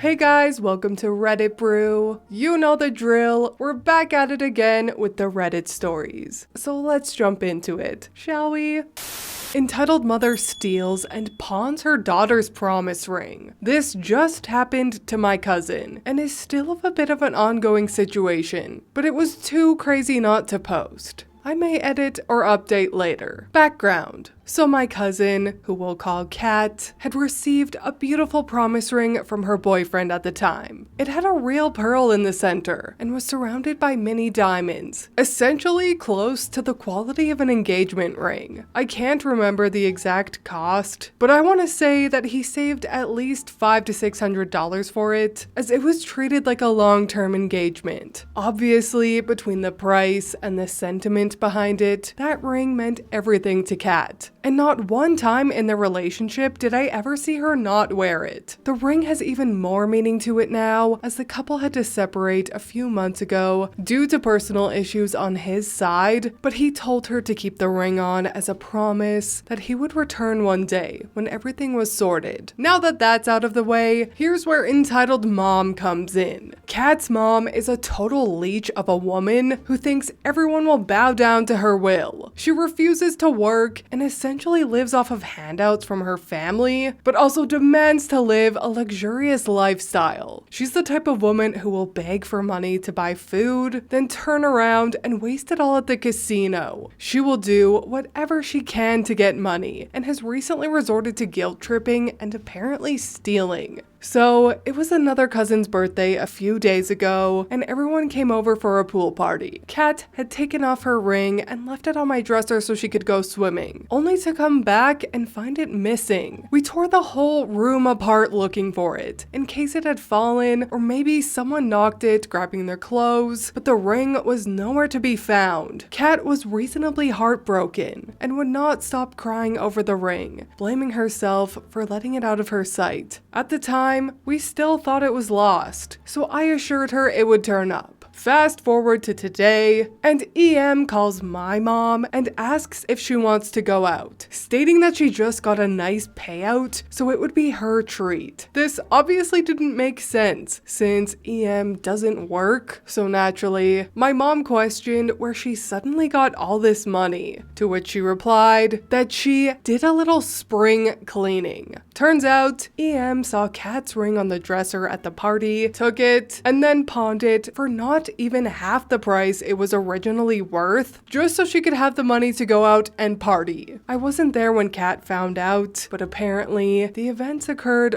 Hey guys, welcome to Reddit Brew. You know the drill, we're back at it again with the Reddit stories. So let's jump into it, shall we? Entitled Mother Steals and Pawns Her Daughter's Promise Ring. This just happened to my cousin, and is still a bit of an ongoing situation, but it was too crazy not to post. I may edit or update later. Background. So my cousin, who we'll call Kat, had received a beautiful promise ring from her boyfriend at the time. It had a real pearl in the center and was surrounded by mini diamonds, essentially close to the quality of an engagement ring. I can't remember the exact cost, but I want to say that he saved at least $500 to $600 for it, as it was treated like a long-term engagement. Obviously, between the price and the sentiment behind it, that ring meant everything to Kat. And not one time in the relationship did I ever see her not wear it. The ring has even more meaning to it now, as the couple had to separate a few months ago due to personal issues on his side, but he told her to keep the ring on as a promise that he would return one day when everything was sorted. Now that that's out of the way, here's where entitled mom comes in. Kat's mom is a total leech of a woman who thinks everyone will bow down to her will. She refuses to work and essentially lives off of handouts from her family, but also demands to live a luxurious lifestyle. She's the type of woman who will beg for money to buy food, then turn around and waste it all at the casino. She will do whatever she can to get money, and has recently resorted to guilt tripping and apparently stealing. So, it was another cousin's birthday a few days ago, and everyone came over for a pool party. Kat had taken off her ring and left it on my dresser so she could go swimming, only to come back and find it missing. We tore the whole room apart looking for it, in case it had fallen, or maybe someone knocked it, grabbing their clothes, but the ring was nowhere to be found. Kat was reasonably heartbroken, and would not stop crying over the ring, blaming herself for letting it out of her sight. At the time, we still thought it was lost, so I assured her it would turn up. Fast forward to today, and EM calls my mom and asks if she wants to go out, stating that she just got a nice payout, so it would be her treat. This obviously didn't make sense, since EM doesn't work, so naturally, my mom questioned where she suddenly got all this money, to which she replied that she did a little spring cleaning. Turns out, EM saw Kat's ring on the dresser at the party, took it, and then pawned it for not even half the price it was originally worth, just so she could have the money to go out and party. I wasn't there when Kat found out, but apparently the events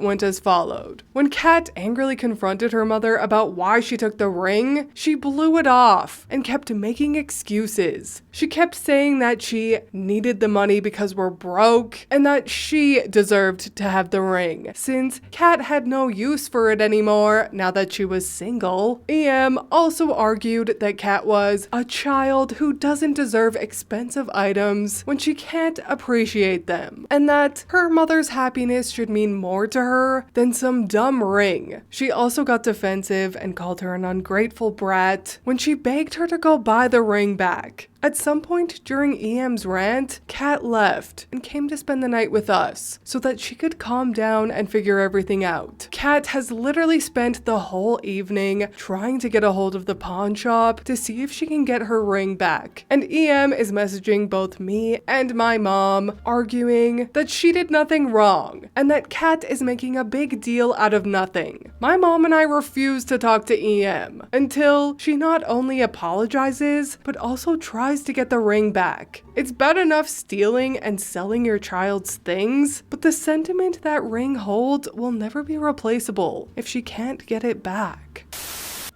went as followed. When Kat angrily confronted her mother about why she took the ring, she blew it off and kept making excuses. She kept saying that she needed the money because we're broke, and that she deserved to have the ring, since Kat had no use for it anymore now that she was single. EM also argued that Kat was a child who doesn't deserve expensive items when she can't appreciate them, and that her mother's happiness should mean more to her than some dumb ring. She also got defensive and called her an ungrateful brat when she begged her to go buy the ring back. At some point during EM's rant, Kat left and came to spend the night with us so that she could calm down and figure everything out. Kat has literally spent the whole evening trying to get a hold of the pawn shop to see if she can get her ring back, and EM is messaging both me and my mom, arguing that she did nothing wrong and that Kat is making a big deal out of nothing. My mom and I refuse to talk to EM until she not only apologizes but also tries to get the ring back. It's bad enough stealing and selling your child's things, but the sentiment that ring holds will never be replaceable if she can't get it back.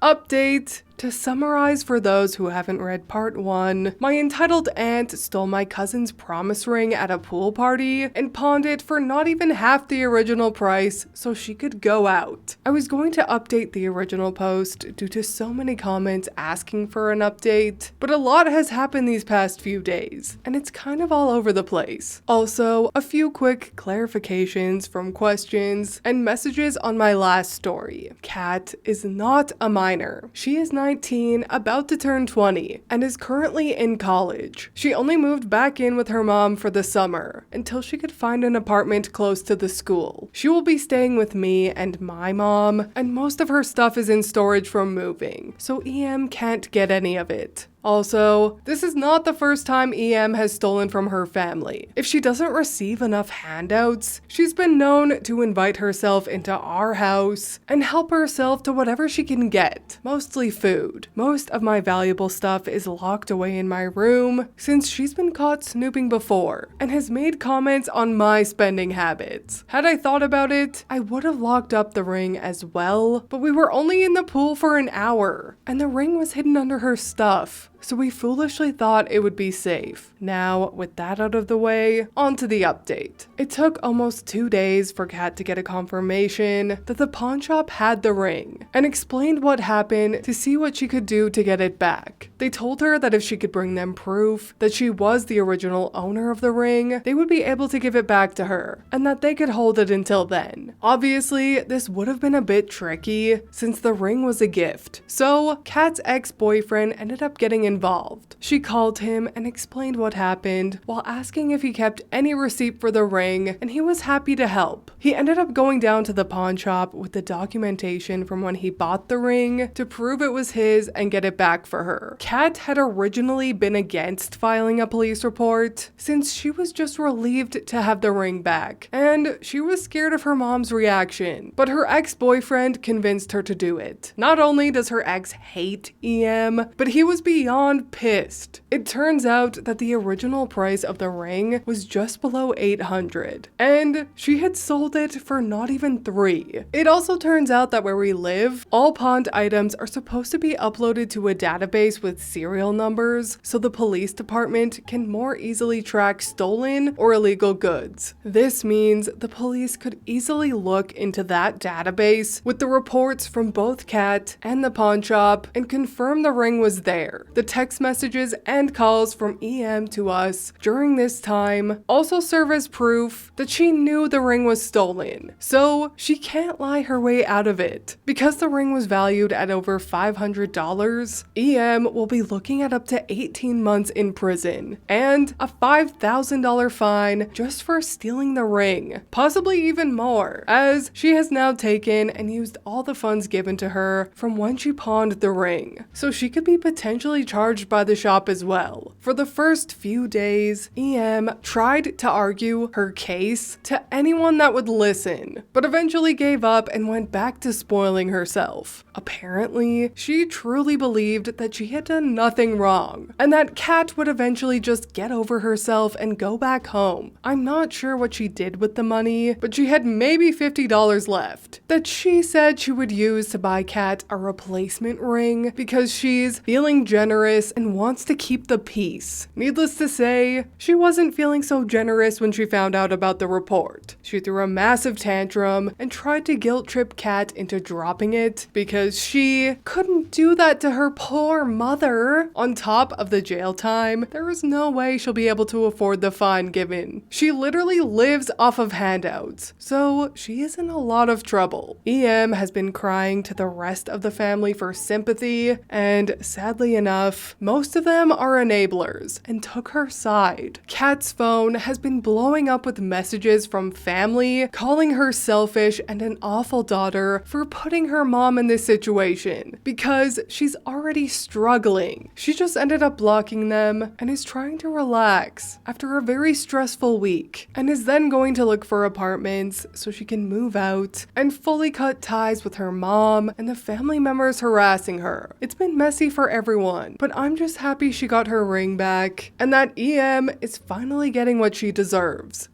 Update. To summarize for those who haven't read part 1, my entitled aunt stole my cousin's promise ring at a pool party and pawned it for not even half the original price so she could go out. I was going to update the original post due to so many comments asking for an update, but a lot has happened these past few days, and it's kind of all over the place. Also, a few quick clarifications from questions and messages on my last story. Kat is not a minor. She is 9 19, about to turn 20, and is currently in college. She only moved back in with her mom for the summer until she could find an apartment close to the school. She will be staying with me and my mom, and most of her stuff is in storage from moving, so EM can't get any of it. Also, this is not the first time EM has stolen from her family. If she doesn't receive enough handouts, she's been known to invite herself into our house and help herself to whatever she can get, mostly food. Most of my valuable stuff is locked away in my room since she's been caught snooping before and has made comments on my spending habits. Had I thought about it, I would have locked up the ring as well, but we were only in the pool for an hour and the ring was hidden under her stuff. So we foolishly thought it would be safe. Now, with that out of the way, on to the update. It took almost 2 days for Kat to get a confirmation that the pawn shop had the ring and explained what happened to see what she could do to get it back. They told her that if she could bring them proof that she was the original owner of the ring, they would be able to give it back to her and that they could hold it until then. Obviously, this would have been a bit tricky since the ring was a gift. So, Kat's ex-boyfriend ended up getting involved. She called him and explained what happened while asking if he kept any receipt for the ring, and he was happy to help. He ended up going down to the pawn shop with the documentation from when he bought the ring to prove it was his and get it back for her. Kat had originally been against filing a police report since she was just relieved to have the ring back, and she was scared of her mom's reaction, but her ex-boyfriend convinced her to do it. Not only does her ex hate EM, but he was beyond pissed. It turns out that the original price of the ring was just below $800, and she had sold it for not even $3. It also turns out that where we live, all pawned items are supposed to be uploaded to a database with serial numbers so the police department can more easily track stolen or illegal goods. This means the police could easily look into that database with the reports from both Kat and the pawn shop and confirm the ring was there. The text messages and calls from EM to us during this time also serve as proof that she knew the ring was stolen, so she can't lie her way out of it. Because the ring was valued at over $500, EM will be looking at up to 18 months in prison and a $5,000 fine just for stealing the ring, possibly even more, as she has now taken and used all the funds given to her from when she pawned the ring, so she could be potentially charged by the shop as well. For the first few days, EM tried to argue her case to anyone that would listen, but eventually gave up and went back to spoiling herself. Apparently, she truly believed that she had done nothing wrong, and that Kat would eventually just get over herself and go back home. I'm not sure what she did with the money, but she had maybe $50 left that she said she would use to buy Kat a replacement ring because she's feeling generous and wants to keep the peace. Needless to say, she wasn't feeling so generous when she found out about the report. She threw a massive tantrum and tried to guilt trip Kat into dropping it because she couldn't do that to her poor mother. On top of the jail time, there is no way she'll be able to afford the fine given. She literally lives off of handouts, so she is in a lot of trouble. EM has been crying to the rest of the family for sympathy, and sadly enough, most of them are enablers and took her side. Kat's phone has been blowing up with messages from family calling her selfish and an awful daughter for putting her mom in this situation because she's already struggling. She just ended up blocking them and is trying to relax after a very stressful week, and is then going to look for apartments so she can move out and fully cut ties with her mom and the family members harassing her. It's been messy for everyone, but I'm just happy she got her ring back and that EM is finally getting what she deserves.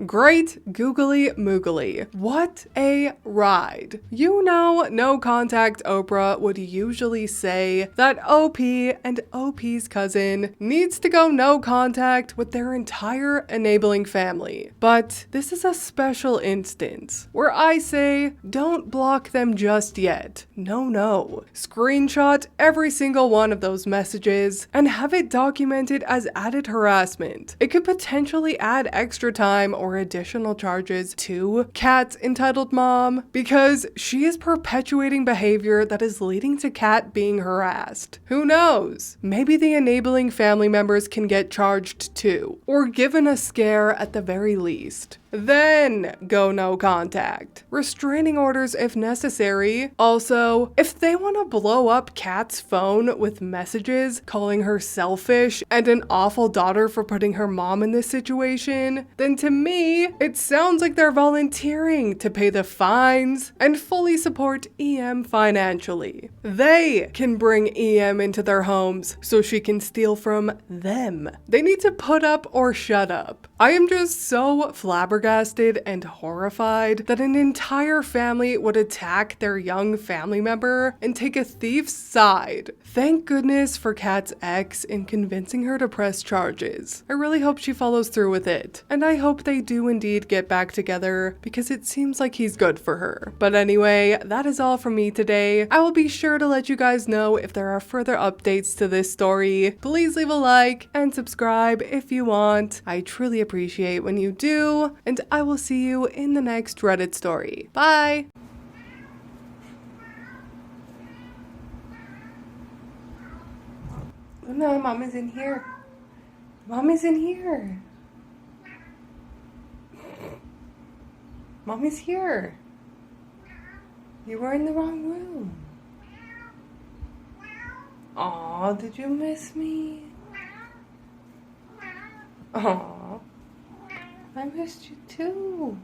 Great googly moogly. What a ride. You know, No Contact Oprah would usually say that OP and OP's cousin needs to go no contact with their entire enabling family. But this is a special instance where I say don't block them just yet. No. Screenshot every single one of those messages and have it documented as added harassment. It could potentially add extra time or or additional charges to Kat's entitled mom because she is perpetuating behavior that is leading to Kat being harassed. Who knows? Maybe the enabling family members can get charged too, or given a scare at the very least. Then go no contact. Restraining orders if necessary. Also, if they want to blow up Kat's phone with messages calling her selfish and an awful daughter for putting her mom in this situation, then to me, it sounds like they're volunteering to pay the fines and fully support EM financially. They can bring EM into their homes so she can steal from them. They need to put up or shut up. I am just so flabbergasted and horrified that an entire family would attack their young family member and take a thief's side. Thank goodness for Kat's ex in convincing her to press charges. I really hope she follows through with it, and I hope they do indeed get back together because it seems like he's good for her. But anyway, that is all from me today. I will be sure to let you guys know if there are further updates to this story. Please leave a like and subscribe if you want. I truly appreciate when you do, and I will see you in the next Reddit story. Bye! Oh no, Mommy's in here. Mommy's in here. Mommy's here. You were in the wrong room. Aw, did you miss me? Aw, I missed you too.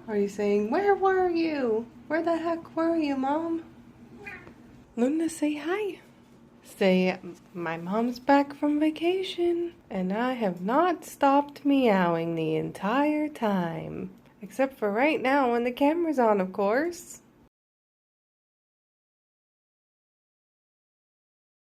Are you saying, where were you? Where the heck were you, Mom? Luna, say hi. Say, my mom's back from vacation, and I have not stopped meowing the entire time. Except for right now when the camera's on, of course.